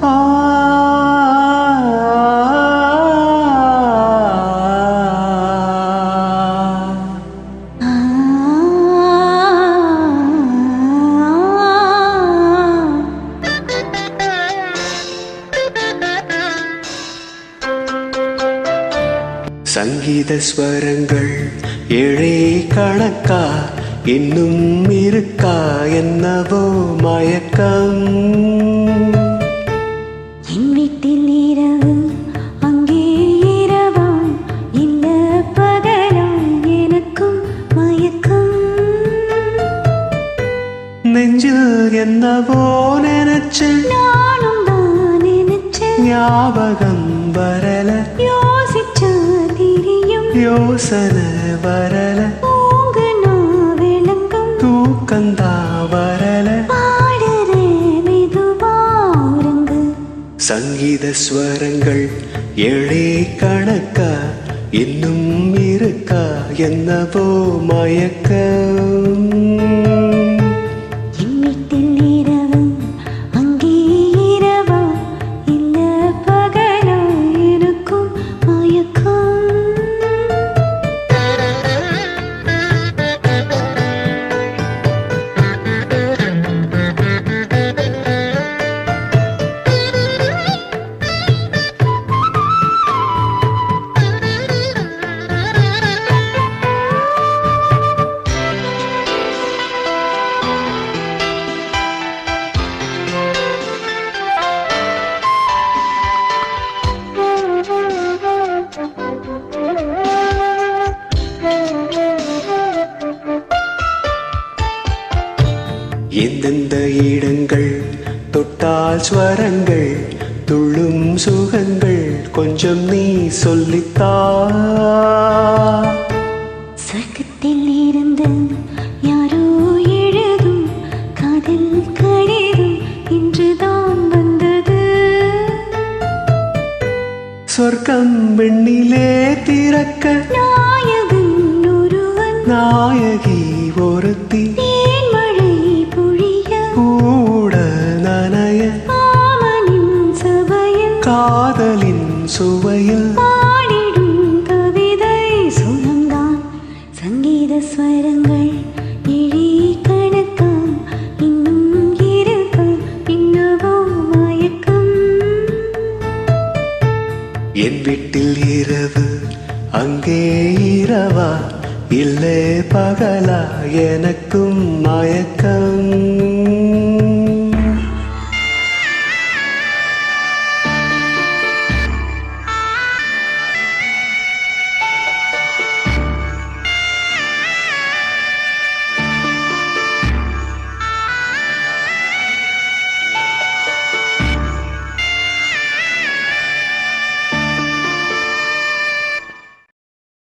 ஆ சங்கீத ஸ்வரங்கள் ஏழே கணக்கா இன்னும் இருக்கா என்னவோ மயக்கம் என் வீட்டில் இரவு அங்கே இரவா இல்ல பகலா எனக்கும் மயக்கம் நெஞ்சில் என்னவோ நினைச்சு நானும் தான் நினைச்சேன் ஞாபகம் வரல யோசனை வரல தூங்குனா விளங்கும் தூக்கந்தா வரல பாடுற மெதுவா உறங்கு சங்கீத ஸ்வரங்கள் ஏழே கணக்கா இன்னும் இருக்கா என்னவோ மயக்கம் என் வீட்டில் இரவு அங்கே இரவா இல்ல பகலா எனக்கும் மயக்கம் எந்தெந்த இடங்கள் தொட்டால் ஸ்வரங்கள் துள்ளும் சுகங்கள் கொஞ்சம் நீ சொல்லித்தா சொர்க்கத்தில் இருந்து யாரோ எழுதும் காதல் கடிதம் இன்றுதான் வந்தது சொர்க்கம் வெண்ணிலே திறக்க நாயகன் ஒருவன் நாயகி